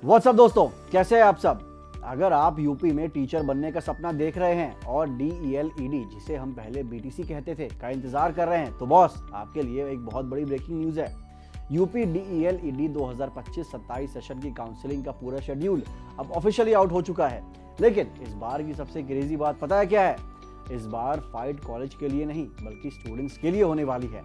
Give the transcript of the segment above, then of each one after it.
WhatsApp दोस्तों, कैसे हैं आप सब। अगर आप यूपी में टीचर बनने का सपना देख रहे हैं और DELED, जिसे हम पहले BTC कहते थे, का इंतजार कर रहे हैं, तो बॉस आपके लिए एक बहुत बड़ी ब्रेकिंग न्यूज है। यूपी DELED 2025-27 सेशन की काउंसलिंग का पूरा शेड्यूल अब ऑफिशियली आउट हो चुका है। लेकिन इस बार की सबसे क्रेजी बात पता है क्या है? इस बार फाइट कॉलेज के लिए नहीं बल्कि स्टूडेंट्स के लिए होने वाली है।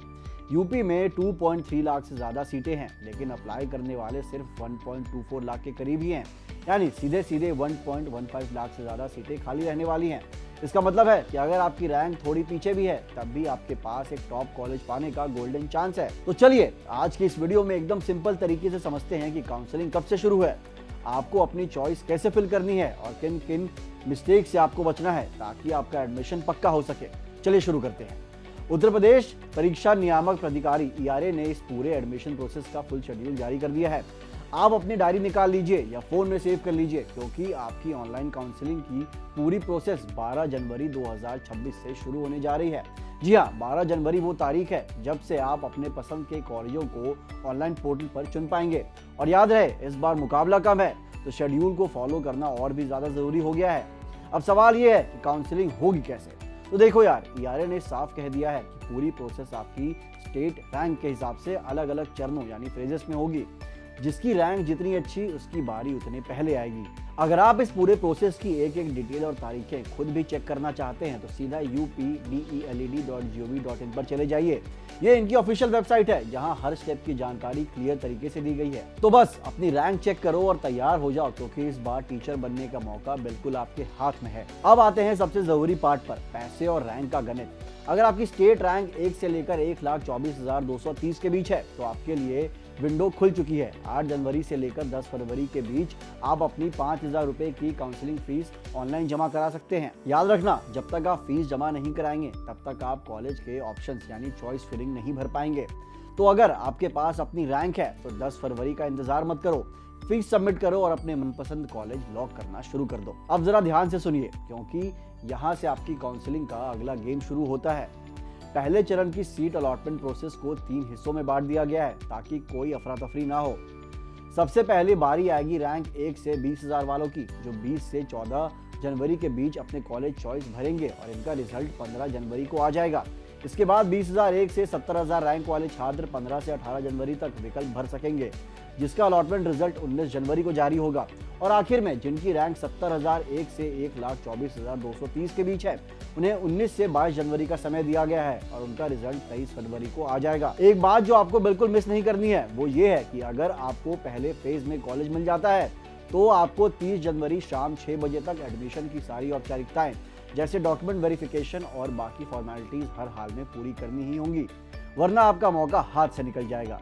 यूपी में 2.3 लाख से ज्यादा सीटें हैं, लेकिन अप्लाई करने वाले सिर्फ 1.24 लाख के करीब ही हैं। यानी सीधे सीधे 1.15 लाख से ज्यादा सीटें खाली रहने वाली हैं। इसका मतलब है कि अगर आपकी रैंक थोड़ी पीछे भी है, तब भी आपके पास एक टॉप कॉलेज पाने का गोल्डन चांस है। तो चलिए आज की इस वीडियो में एकदम सिंपल तरीके से समझते हैं कि काउंसलिंग कब से शुरू है, आपको अपनी चॉइस कैसे फिल करनी है और किन किन मिस्टेक से आपको बचना है ताकि आपका एडमिशन पक्का हो सके। चलिए शुरू करते हैं। उत्तर प्रदेश परीक्षा नियामक प्राधिकारी ERA ने इस पूरे एडमिशन प्रोसेस का फुल शेड्यूल जारी कर दिया है। आप अपनी डायरी निकाल लीजिए या फोन में सेव कर लीजिए, क्योंकि आपकी ऑनलाइन काउंसलिंग की पूरी प्रोसेस 12 जनवरी 2026 से शुरू होने जा रही है। जी हाँ, 12 जनवरी वो तारीख है जब से आप अपने पसंद के कॉलेजों को ऑनलाइन पोर्टल पर चुन पाएंगे। और याद रहे, इस बार मुकाबला कम है, तो शेड्यूल को फॉलो करना और भी ज्यादा जरूरी हो गया है। अब सवाल ये है कि काउंसलिंग होगी कैसे। तो देखो यार, ERA ने साफ कह दिया है कि पूरी प्रोसेस आपकी स्टेट रैंक के हिसाब से अलग अलग चरणों यानी फेजेस में होगी। जिसकी रैंक जितनी अच्छी, उसकी बारी उतने पहले आएगी। अगर आप इस पूरे प्रोसेस की एक एक डिटेल और तारीखें खुद भी चेक करना चाहते हैं तो सीधा updeled.gov.in पर चले जाइए। ये इनकी ऑफिशियल वेबसाइट है जहां हर स्टेप की जानकारी क्लियर तरीके से दी गई है। तो बस अपनी रैंक चेक करो और तैयार हो जाओ, क्योंकि इस बार टीचर बनने का मौका बिल्कुल आपके हाथ में है। अब आते हैं सबसे जरूरी पार्ट पर, पैसे और रैंक का गणित। अगर आपकी स्टेट रैंक 1 से लेकर 1,24,230 के बीच है तो आपके लिए विंडो खुल चुकी है। 8 जनवरी से लेकर 10 फरवरी के बीच आप अपनी 5,000 रुपए की काउंसलिंग फीस ऑनलाइन जमा करा सकते हैं। याद रखना, जब तक आप फीस जमा नहीं कराएंगे तब तक आप कॉलेज के ऑप्शंस यानी चॉइस फिलिंग नहीं भर पाएंगे। तो अगर आपके पास अपनी रैंक है तो 10 फरवरी का इंतजार मत करो, फीस सबमिट करो और अपने मनपसंद कॉलेज लॉक करना शुरू कर दो। अब जरा ध्यान से सुनिए, क्योंकि यहाँ से आपकी काउंसलिंग का अगला गेम शुरू होता है। पहले चरण की सीट अलॉटमेंट प्रोसेस को 3 हिस्सों में बांट दिया गया है ताकि कोई अफरा तफरी ना हो। सबसे पहले बारी आएगी रैंक 1 से 20,000 वालों की, जो 20 से 14 जनवरी के बीच अपने कॉलेज चॉइस भरेंगे और इनका रिजल्ट 15 जनवरी को आ जाएगा। इसके बाद 20,001 से 70,000 रैंक वाले छात्र 15 से 18 जनवरी तक विकल्प भर सकेंगे, जिसका अलॉटमेंट रिजल्ट 19 जनवरी को जारी होगा। और आखिर में जिनकी रैंक 70,001 से 1,24,230 के बीच है, उन्हें 19 से 22 जनवरी का समय दिया गया है और उनका रिजल्ट 23 फरवरी को आ जाएगा। एक बात जो आपको बिल्कुल मिस नहीं करनी है वो ये है कि अगर आपको पहले फेज में कॉलेज मिल जाता है तो आपको 30 जनवरी शाम 6 बजे तक एडमिशन की सारी औपचारिकताएं जैसे डॉक्यूमेंट वेरिफिकेशन और बाकी फॉर्मेलिटीज हर हाल में पूरी करनी ही होंगी, वरना आपका मौका हाथ से निकल जाएगा।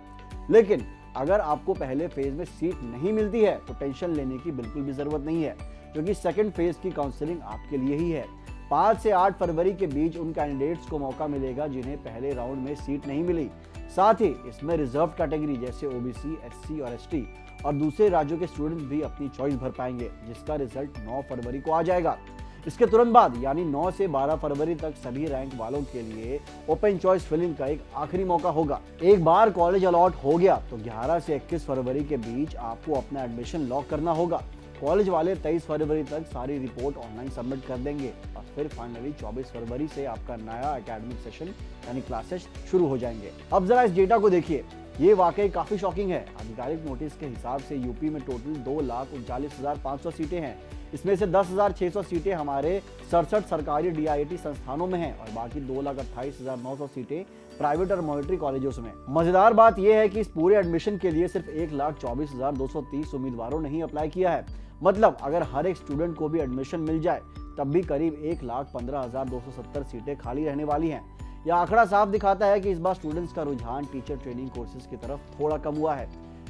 लेकिन अगर आपको पहले फेज में सीट नहीं मिलती है तो टेंशन लेने की बिल्कुल भी जरूरत नहीं है, क्योंकि सेकंड फेज की काउंसलिंग आपके लिए ही है। 5 से 8 फरवरी के बीच उन कैंडिडेट्स को मौका मिलेगा जिन्हें पहले राउंड में सीट नहीं मिली। साथ ही इसमें रिजर्व कैटेगरी जैसे OBC, SC और ST और दूसरे राज्यों के स्टूडेंट भी अपनी चॉइस भर पाएंगे, जिसका रिजल्ट 9 फरवरी को आ जाएगा। इसके तुरंत बाद यानी 9 से 12 फरवरी तक सभी रैंक वालों के लिए ओपन चॉइस फिलिंग का एक आखिरी मौका होगा। एक बार कॉलेज अलॉट हो गया तो 11 से 21 फरवरी के बीच आपको अपना एडमिशन लॉक करना होगा। कॉलेज वाले 23 फरवरी तक सारी रिपोर्ट ऑनलाइन सबमिट कर देंगे और फिर फाइनली 24 फरवरी से आपका नया एकेडमिक सेशन यानी क्लासेस शुरू हो जाएंगे। अब जरा इस डेटा को देखिए, ये वाकई काफी शॉकिंग है। आधिकारिक नोटिस के हिसाब से यूपी में टोटल 2,39,500 सीटें हैं। इसमें से 10,600 सीटें हमारे 67 सरकारी DIIT संस्थानों में हैं और बाकी 2,28,900 सीटें प्राइवेट और मॉनिटरी कॉलेजों में। मजेदार बात यह है कि इस पूरे एडमिशन के लिए सिर्फ 1,24,230 उम्मीदवारों ने ही अप्लाई किया है। मतलब अगर हर एक स्टूडेंट को भी एडमिशन मिल जाए तब भी करीब 1,15,270 सीटें खाली रहने वाली हैं। यह आंकड़ा साफ दिखाता है कि इस बार स्टूडेंट्स का रुझान टीचर ट्रेनिंग कोर्सेज की तरफ थोड़ा कम हुआ है।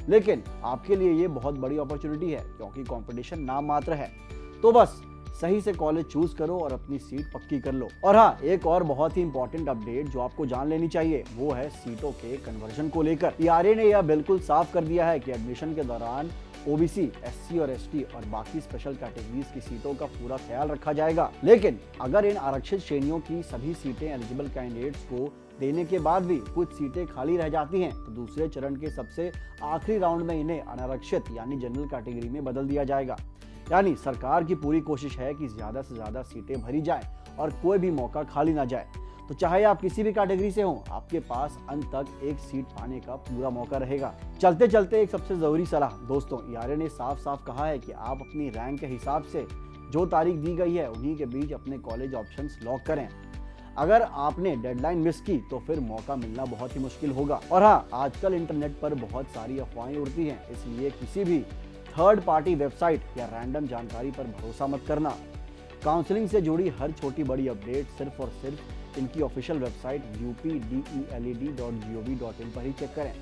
लेकिन आपके लिए ये बहुत बड़ी अपॉर्चुनिटी है, क्योंकि कंपटीशन नाम मात्र है। तो बस सही से कॉलेज चूज करो और अपनी सीट पक्की कर लो। और हाँ, एक और बहुत ही इंपॉर्टेंट अपडेट जो आपको जान लेनी चाहिए वो है सीटों के कन्वर्जन को लेकर। ERA ने यह बिल्कुल साफ कर दिया है कि एडमिशन के दौरान OBC, SC और ST और बाकी स्पेशल कैटेगरीज की सीटों का पूरा ख्याल रखा जाएगा। लेकिन अगर इन आरक्षित श्रेणियों की सभी सीटें एलिजिबल कैंडिडेट्स को देने के बाद भी कुछ सीटें खाली रह जाती हैं तो दूसरे चरण के सबसे आखिरी राउंड में इन्हें अनारक्षित यानी जनरल कैटेगरी में बदल दिया जाएगा। यानी सरकार की पूरी कोशिश है कि ज्यादा से ज्यादा सीटें भरी जाएं और कोई भी मौका खाली ना जाए। तो चाहे आप किसी भी कैटेगरी से हो, आपके पास अंत तक एक सीट पाने का पूरा मौका रहेगा। चलते चलते एक सबसे जरूरी सलाह दोस्तों, ईआरए ने साफ साफ कहा है कि आप अपनी रैंक के हिसाब से जो तारीख दी गई है उन्हीं के बीच अपने कॉलेज ऑप्शंस लॉक करें। अगर आपने डेडलाइन मिस की तो फिर मौका मिलना बहुत ही मुश्किल होगा। और हाँ, आजकल इंटरनेट पर बहुत सारी अफवाहें उड़ती हैं, इसलिए किसी भी थर्ड पार्टी वेबसाइट या रैंडम जानकारी पर भरोसा मत करना। काउंसलिंग से जुड़ी हर छोटी बड़ी अपडेट सिर्फ और सिर्फ इनकी ऑफिशियल वेबसाइट updeled.gov.in पर ही चेक करें।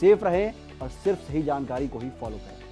सेफ रहें और सिर्फ सही जानकारी को ही फॉलो करें।